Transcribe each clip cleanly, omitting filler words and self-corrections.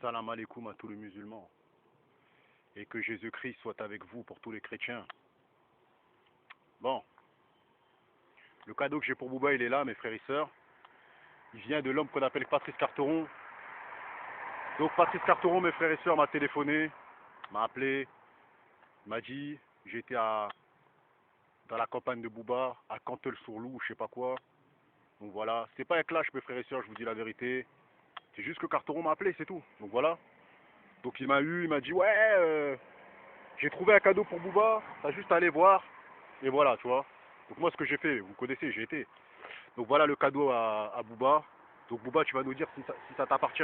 Salam alaikum à tous les musulmans. Et que Jésus-Christ soit avec vous pour tous les chrétiens. Bon, le cadeau que j'ai pour Bouba, il est là, mes frères et sœurs. Il vient de l'homme qu'on appelle Patrice Carteron. Donc Patrice Carteron, mes frères et sœurs, m'a téléphoné, m'a appelé, m'a dit, j'étais dans la campagne de Bouba, à Cantel-sur-Loup, je sais pas quoi. Donc voilà, c'est pas un clash, mes frères et sœurs, je vous dis la vérité. C'est juste que Carteron m'a appelé, c'est tout. Donc voilà. Donc il m'a eu, il m'a dit, ouais, j'ai trouvé un cadeau pour Bouba, t'as juste à aller voir. Et voilà, tu vois. Donc moi, ce que j'ai fait, vous connaissez, j'ai été. Donc voilà le cadeau à Bouba. Donc Bouba, tu vas nous dire si ça t'appartient.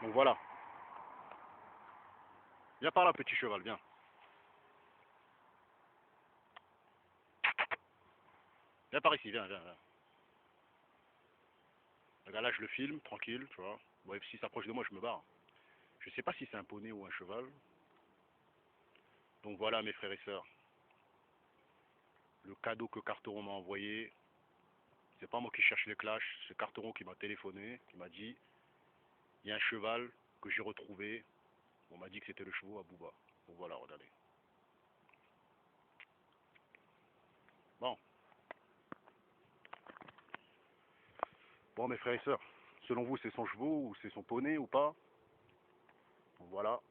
Donc voilà. Viens par là, petit cheval, viens. Viens par ici, viens, viens, viens. Regarde là, je le filme, tranquille, tu vois. Bon, s'il s'approche de moi, je me barre. Je sais pas si c'est un poney ou un cheval. Donc voilà, mes frères et sœurs. Le cadeau que Carteron m'a envoyé, c'est pas moi qui cherche les clashs, c'est Carteron qui m'a téléphoné, qui m'a dit, il y a un cheval que j'ai retrouvé. On m'a dit que c'était le cheval à Bouba. Donc voilà, regardez. Bon. Bon, mes frères et sœurs, selon vous, c'est son chevaux ou c'est son poney ou pas? Donc voilà.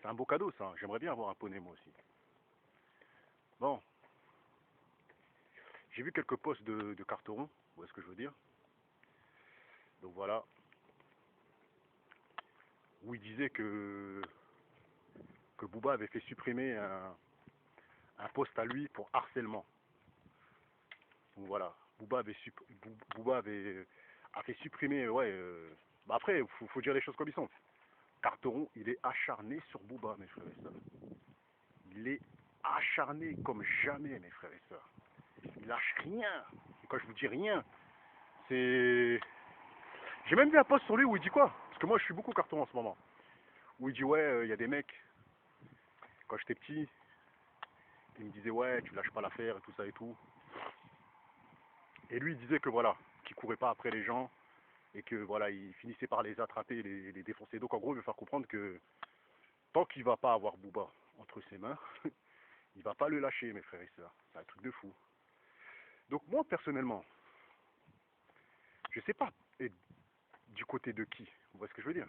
C'est un beau cadeau, ça. J'aimerais bien avoir un poney, moi aussi. Bon. J'ai vu quelques posts de Carteron. Vous voyez ce que je veux dire? Donc voilà. Où il disait que Booba avait fait supprimer un post à lui pour harcèlement. Donc voilà. Booba a fait supprimer, ouais. Bah après, faut dire les choses comme ils sont. Carteron, il est acharné sur Booba, mes frères et sœurs. Il est acharné comme jamais, mes frères et sœurs. Il lâche rien. Et quand je vous dis rien, c'est... J'ai même vu un post sur lui où il dit quoi? Parce que moi, je suis beaucoup Carteron en ce moment. Où il dit, ouais, il y a des mecs, quand j'étais petit, qui me disaient, ouais, tu lâches pas l'affaire et tout ça et tout. Et lui, il disait que voilà, qu'il courait pas après les gens et que voilà, il finissait par les attraper, les défoncer. Donc en gros, il veut faire comprendre que tant qu'il va pas avoir Booba entre ses mains, il va pas le lâcher, mes frères et sœurs. C'est un truc de fou. Donc moi, personnellement, je sais pas du côté de qui. Vous voyez ce que je veux dire?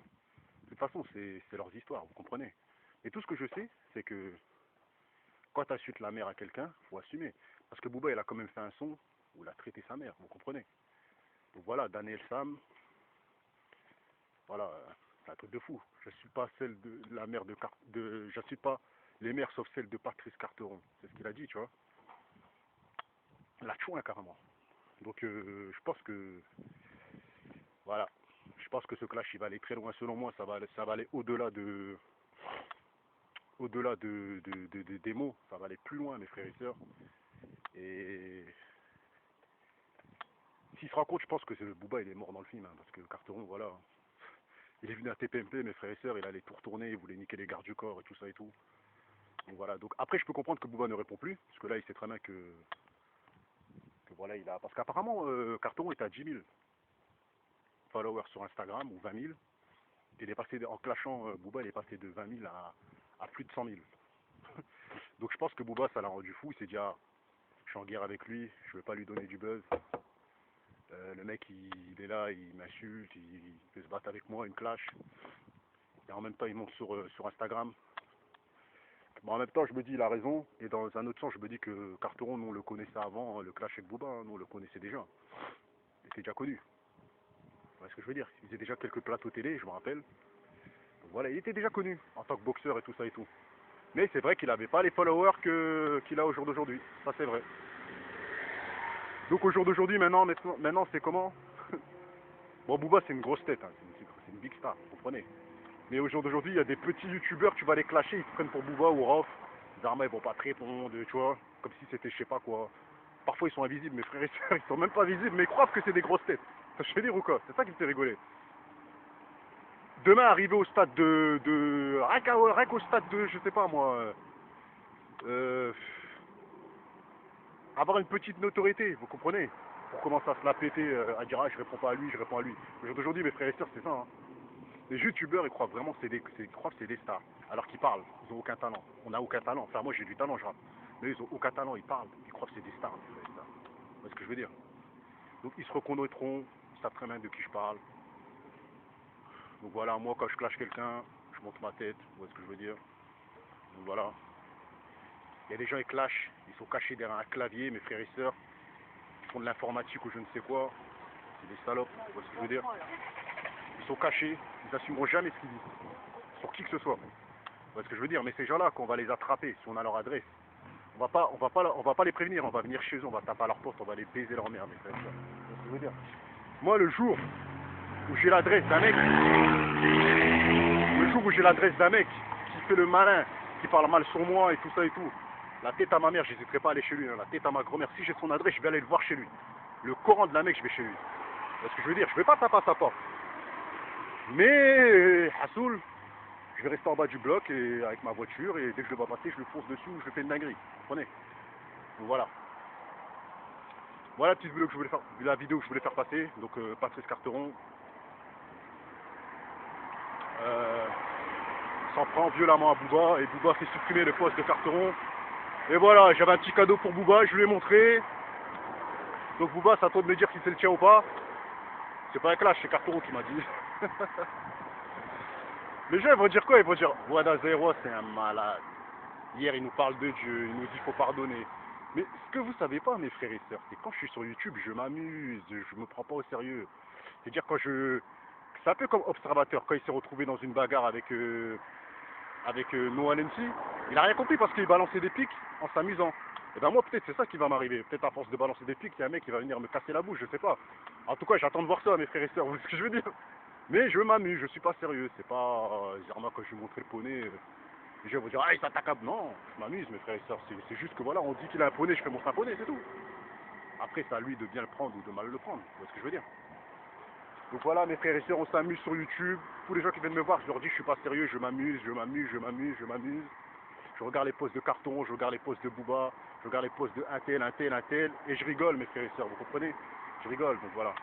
De toute façon, c'est leurs histoires, vous comprenez. Et tout ce que je sais, c'est que quand tu insultes la mère à quelqu'un, il faut assumer. Parce que Booba, il a quand même fait un son où il a traité sa mère, vous comprenez. Donc voilà, Daniel Sam, voilà, c'est un truc de fou. Je suis pas celle de la mère je suis pas les mères sauf celle de Patrice Carteron. C'est ce qu'il a dit, tu vois. La chouin carrément. Donc je pense que voilà, je pense que ce clash il va aller très loin. Selon moi, ça va aller au-delà des mots. Ça va aller plus loin, mes frères et sœurs. Et s'il se rend compte, je pense que Booba il est mort dans le film, hein, parce que Carteron, voilà, il est venu à TPMP, mes frères et sœurs, il allait tout retourner, il voulait niquer les gardes du corps et tout ça et tout. Donc voilà, donc après je peux comprendre que Booba ne répond plus, parce que là il sait très bien que voilà, il a... Parce qu'apparemment, Carteron est à 10 000 followers sur Instagram, ou 20 000. Il est passé, en clashant Booba, il est passé de 20 000 à plus de 100 000. Donc je pense que Booba, ça l'a rendu fou, il s'est dit, ah, je suis en guerre avec lui, je veux pas lui donner du buzz. Le mec, il est là, il m'insulte, il veut se battre avec moi, il me clash. Et en même temps, il monte sur Instagram. Bon, en même temps, je me dis, il a raison. Et dans un autre sens, je me dis que Carteron, nous, on le connaissait avant, hein, le clash avec Booba, hein, nous, on le connaissait déjà. Il était déjà connu. Vous voyez ce que je veux dire? Il faisait déjà quelques plateaux télé, je me rappelle. Donc voilà, il était déjà connu en tant que boxeur et tout ça et tout. Mais c'est vrai qu'il n'avait pas les followers qu'il a au jour d'aujourd'hui. Ça, c'est vrai. Donc au jour d'aujourd'hui, maintenant c'est comment? Bon, Booba, c'est une grosse tête, hein. C'est une big star, vous comprenez. Mais au jour d'aujourd'hui, il y a des petits youtubeurs, tu vas les clasher, ils se prennent pour Booba ou Rof. Zarma, ils vont pas te répondre, tu vois, comme si c'était je sais pas quoi. Parfois, ils sont invisibles, mes frères et sœurs, ils sont même pas visibles, mais ils croient que c'est des grosses têtes. Je veux dire ou quoi? C'est ça qui me fait rigoler. Demain, arriver au stade rien qu'au stade de, je sais pas moi, euh, avoir une petite notoriété, vous comprenez? Pour commencer à se la péter, à dire ah je réponds pas à lui, je réponds à lui. Aujourd'hui mes frères et sœurs c'est ça. Hein. Les youtubeurs ils croient vraiment que ils croient que c'est des stars. Alors qu'ils parlent, ils ont aucun talent. On n'a aucun talent. Enfin moi j'ai du talent je rappe. Mais ils ont aucun talent, ils parlent, ils croient que c'est des stars mes frères et sœurs. Vous voyez ce que je veux dire? Donc ils se reconnaîtront, ils savent très bien de qui je parle. Donc voilà, moi quand je clash quelqu'un, je monte ma tête, vous voyez ce que je veux dire? Donc voilà. Il y a des gens qui clashent, ils sont cachés derrière un clavier, mes frères et sœurs, ils font de l'informatique ou je ne sais quoi. C'est des salopes, vous voyez ce que je veux dire? Ils sont cachés, ils n'assumeront jamais ce qu'ils disent, sur qui que ce soit. Vous voyez ce que je veux dire? Mais ces gens-là, qu'on va les attraper, si on a leur adresse, on va pas les prévenir, on va venir chez eux, on va taper à leur porte, on va les baiser leur mère, mes frères et sœurs. Vous voyez ce que je veux dire? Moi, le jour où j'ai l'adresse d'un mec, qui fait le malin, qui parle mal sur moi et tout ça et tout, la tête à ma mère, j'hésiterai pas à aller chez lui, hein. La tête à ma grand-mère, si j'ai son adresse, je vais aller le voir chez lui. Le Coran de la mec, je vais chez lui. Vous voyez ce que je veux dire? Je vais pas taper à sa porte. Mais, Hassoul, je vais rester en bas du bloc et, avec ma voiture et dès que je le vois passer, je le fonce dessus ou je fais une dinguerie. Vous comprenez? Donc voilà. Voilà la petite vidéo que je voulais faire, la vidéo que je voulais faire passer. Donc Patrice Carteron s'en prend violemment à Booba et Booba fait supprimer le poste de Carteron. Et voilà, j'avais un petit cadeau pour Booba, je lui ai montré. Donc Booba, c'est à toi de me dire si c'est le tien ou pas. C'est pas un clash, c'est Carteron qui m'a dit. Les gens ils vont dire quoi? Ils vont dire Wada Zero c'est un malade. Hier il nous parle de Dieu, il nous dit faut pardonner. Mais ce que vous savez pas mes frères et sœurs, c'est quand je suis sur YouTube, je m'amuse, je me prends pas au sérieux. C'est-à-dire quand je... C'est un peu comme Observateur, quand il s'est retrouvé dans une bagarre avec Noah Nancy, il a rien compris parce qu'il balançait des pics en s'amusant. Et ben moi peut-être c'est ça qui va m'arriver. Peut-être à force de balancer des pics, il y a un mec qui va venir me casser la bouche, je sais pas. En tout cas j'attends de voir ça mes frères et sœurs, vous voyez ce que je veux dire? Mais je m'amuse, je suis pas sérieux, c'est pas... Zerma quand je lui montrer le poney, les gens vont dire ah il s'attaque à... Non, je m'amuse mes frères et sœurs, c'est juste que voilà, on dit qu'il a un poney, je fais mon poney, c'est tout. Après c'est à lui de bien le prendre ou de mal le prendre, vous voyez ce que je veux dire? Donc voilà mes frères et sœurs, on s'amuse sur YouTube. Tous les gens qui viennent me voir, je leur dis je suis pas sérieux, je m'amuse, je m'amuse, je m'amuse, je m'amuse. Je regarde les posts de Carton, je regarde les posts de Booba, je regarde les posts de un tel, et je rigole mes frères et sœurs, vous comprenez? Je rigole, donc voilà.